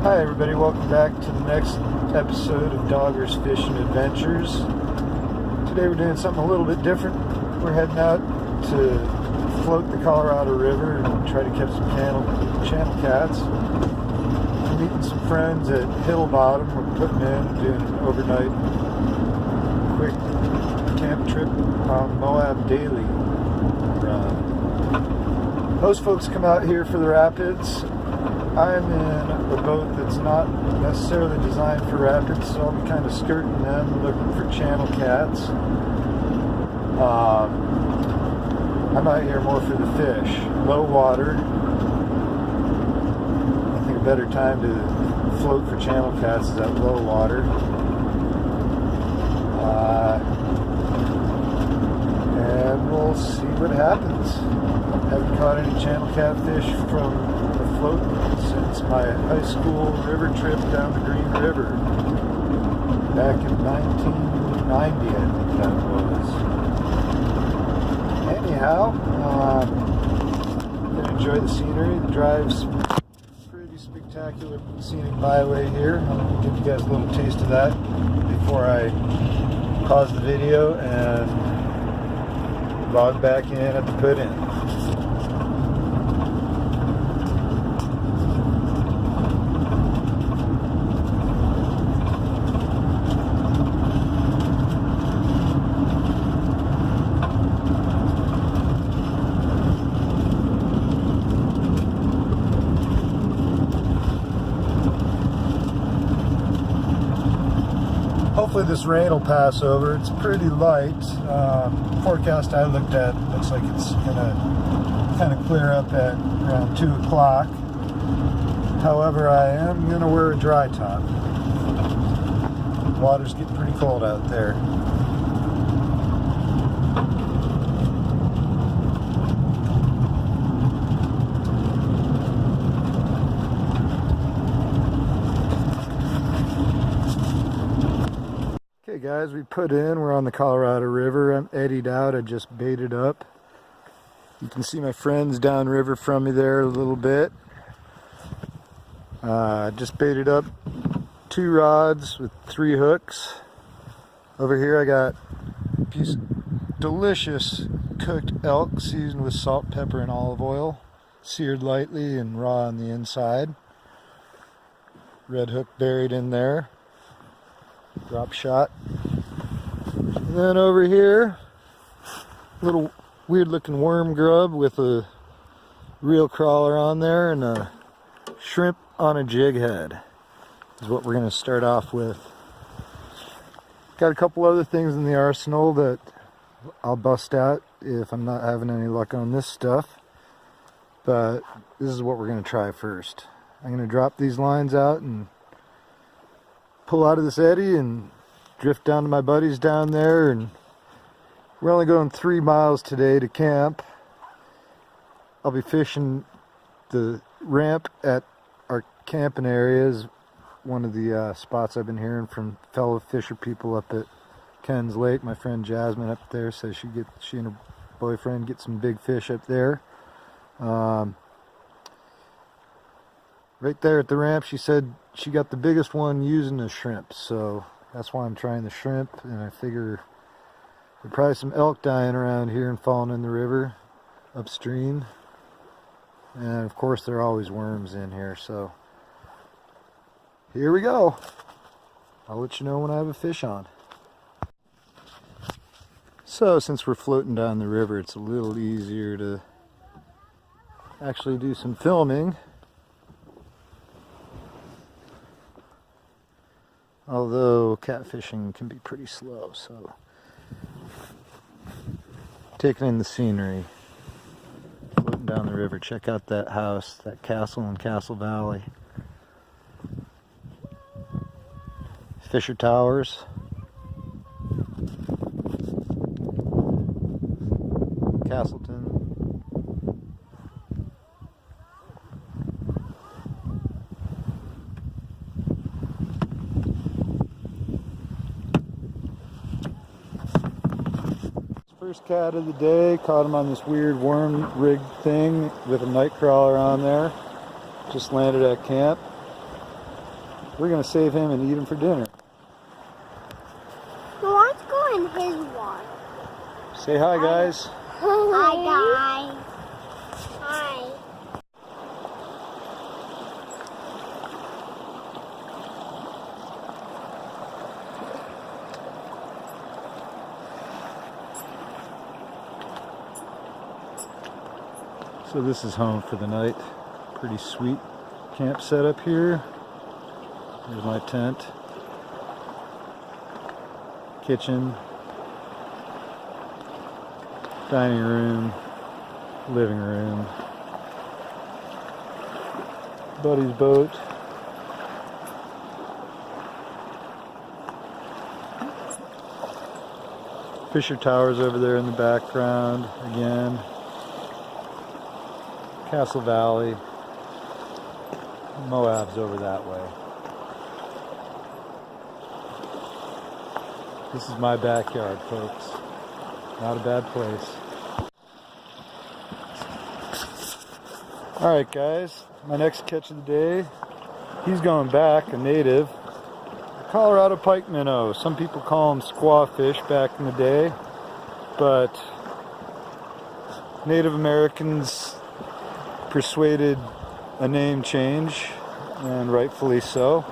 Hi everybody, welcome back to the next episode of Dogger's Fishing Adventures. Today we're doing something a little bit different. We're heading out to float the Colorado River and try to catch some channel cats. We're meeting some friends at Hill Bottom. We're putting in, doing an overnight quick camp trip on Moab Daily. Most folks come out here for the rapids. I'm in a boat that's not necessarily designed for rapids, so I'll be kind of skirting them, looking for channel cats. I'm out here more for the fish. Low water. I think a better time to float for channel cats is at low water. And we'll see what happens. Haven't caught any channel catfish from the float since my high school river trip down the Green River back in 1990, I think that was. Anyhow, I'm gonna enjoy the scenery. The drive's pretty spectacular scenic byway here. I'll give you guys a little taste of that before I pause the video and log back in at the put-in. Hopefully this rain will pass over. It's pretty light. Forecast I looked at looks like it's gonna kind of clear up at around 2 o'clock. However, I am gonna wear a dry top. Water's getting pretty cold out there. Okay guys, we put in, we're on the Colorado River. I'm eddied out, I just baited up. You can see my friends downriver from me there a little bit. Just baited up 2 rods with 3 hooks. Over here I got a piece of delicious cooked elk seasoned with salt, pepper, and olive oil. Seared lightly and raw on the inside. Red hook buried in there. Drop shot. And then over here, little weird looking worm grub with a reel crawler on there and a shrimp on a jig head is what we're going to start off with. Got a couple other things in the arsenal that I'll bust out if I'm not having any luck on this stuff, but this is what we're going to try first. I'm going to drop these lines out and pull out of this eddy and drift down to my buddies down there, and we're only going 3 miles today to camp. I'll be fishing the ramp at our camping areas. One of the spots I've been hearing from fellow fisher people up at Ken's Lake. My friend Jasmine up there says she and her boyfriend get some big fish up there. Right there at the ramp, she said she got the biggest one using the shrimp, so that's why I'm trying the shrimp. And I figure there's probably some elk dying around here and falling in the river upstream, and of course there are always worms in here, so here we go. I'll let you know when I have a fish on. So since we're floating down the river, it's a little easier to actually do some filming. Although catfishing can be pretty slow, so taking in the scenery, floating down the river. Check out that house, that castle in Castle Valley. Fisher Towers. Castleton. First cat of the day, caught him on this weird worm rigged thing with a night crawler on there. Just landed at camp. we're gonna save him and eat him for dinner. Well, let's go in his water. Say hi, guys. Hi, guys. Hi. So this is home for the night. Pretty sweet camp setup here. Here's my tent. Kitchen. Dining room. Living room. Buddy's boat. Fisher Towers over there in the background again. Castle Valley. Moab's over that way. This is my backyard, folks. Not a bad place. Alright guys, my next catch of the day. He's going back, a native. A Colorado pike minnow. Some people call them squawfish back in the day. But Native Americans persuaded a name change, and rightfully so.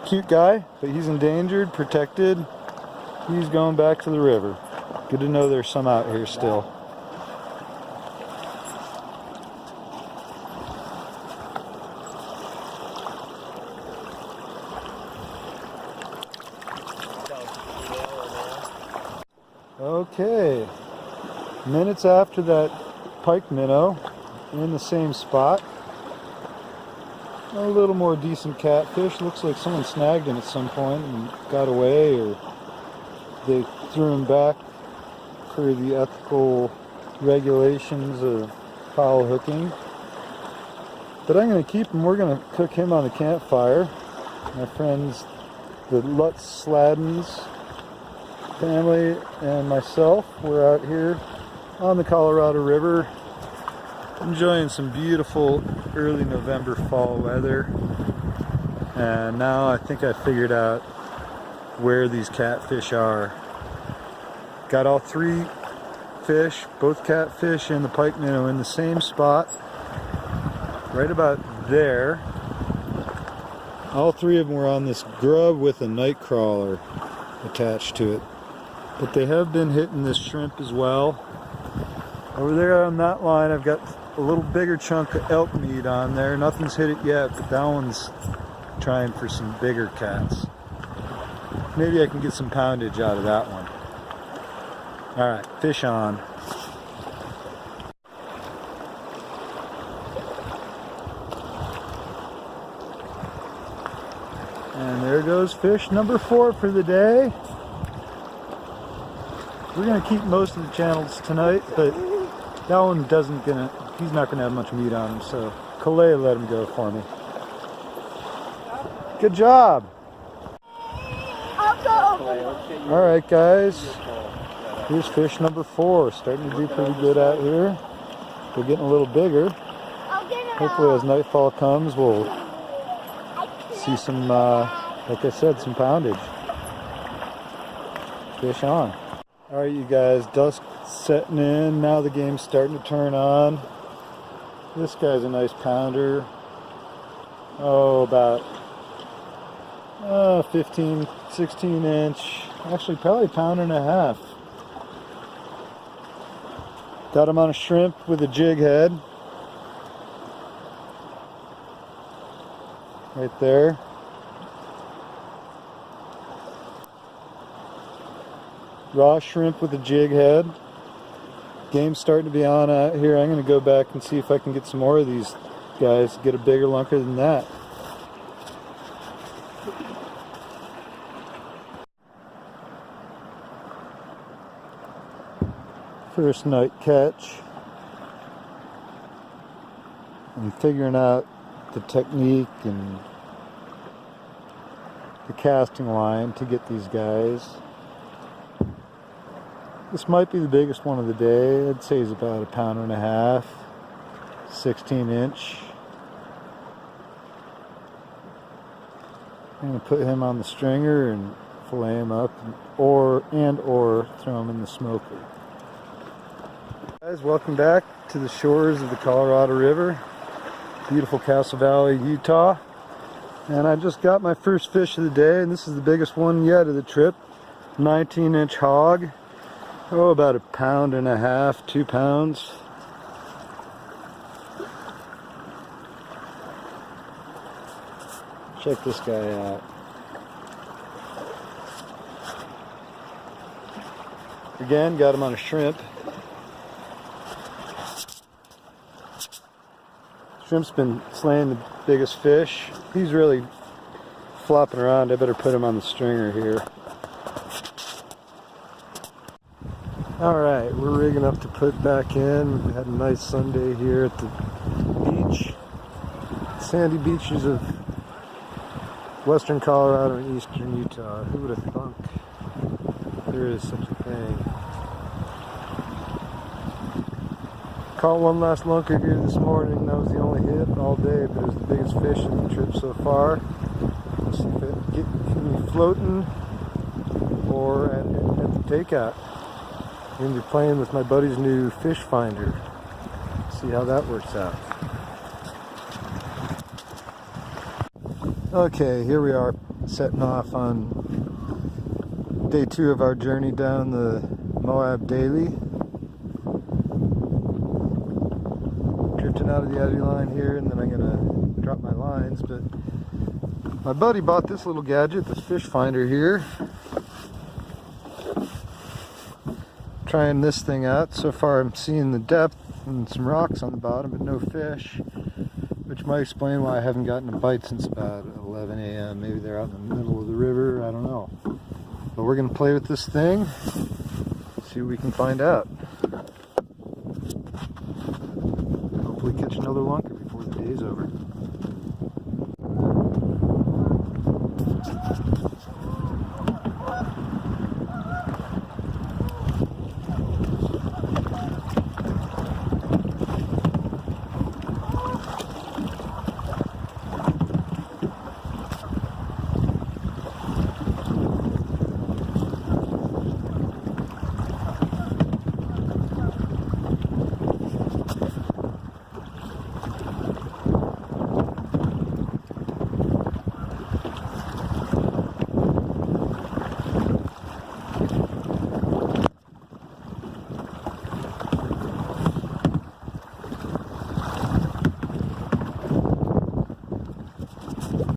Cute guy, but he's endangered, protected. He's going back to the river. Good to know there's some out here still. Okay, minutes after that pike minnow, in the same spot. A little more decent catfish. Looks like someone snagged him at some point and got away, or they threw him back per the ethical regulations of foul hooking. But I'm going to keep him. We're going to cook him on the campfire. My friends, the Lutz Sladdens family and myself, we're out here on the Colorado River enjoying some beautiful early November fall weather. And now I think I figured out where these catfish are. Got all three fish, both catfish and the pike minnow, in the same spot, right about there. All three of them were on this grub with a night crawler attached to it. But they have been hitting this shrimp as well. Over there on that line, I've got a little bigger chunk of elk meat on there. Nothing's hit it yet, but that one's trying for some bigger cats. Maybe I can get some poundage out of that one. All right, fish on. And there goes fish number 4 for the day. We're gonna keep most of the channels tonight, but that one he's not gonna have much meat on him, so Calais let him go for me. Good job. All right, guys. Here's fish number 4, starting to do pretty good out here. They're getting a little bigger. Hopefully as nightfall comes, we'll see some, like I said, some poundage. Fish on. All right, you guys, dusk setting in. Now the game's starting to turn on. This guy's a nice pounder. Oh, about 15, 16 inch. Actually, probably a pound and a half. Got him on a shrimp with a jig head. Right there. Raw shrimp with a jig head. Game's starting to be on out here. I'm going to go back and see if I can get some more of these guys, get a bigger lunker than that. First night catch. I'm figuring out the technique and the casting line to get these guys. This might be the biggest one of the day. I'd say he's about a pound and a half, 16 inch. I'm going to put him on the stringer and fillet him up, or throw him in the smoker. Guys, welcome back to the shores of the Colorado River, beautiful Castle Valley, Utah. And I just got my first fish of the day, and this is the biggest one yet of the trip. 19-inch hog, about 1.5 pounds, 2 pounds. Check this guy out. Again, got him on a shrimp. Shrimp's been slaying the biggest fish. He's really flopping around. I better put him on the stringer here. Alright, we're rigging up to put back in. We had a nice Sunday here at the beach. Sandy beaches of western Colorado and eastern Utah. Who would have thunk there is such a thing? Caught one last lunker here this morning. That was the only hit all day, but it was the biggest fish of the trip so far. Let's see if it can be floating or at the takeout. I'm going to be playing with my buddy's new fish finder. See how that works out. Okay, here we are setting off on day 2 of our journey down the Moab Daily. Drifting out of the eddy line here, and then I'm gonna drop my lines. But my buddy bought this little gadget, this fish finder here. Trying this thing out. So far I'm seeing the depth and some rocks on the bottom, but no fish, which might explain why I haven't gotten a bite since about 11 a.m. Maybe they're out in the middle of the river, I don't know. But we're gonna play with this thing, see what we can find out. Hopefully catch another lunker before the day's over.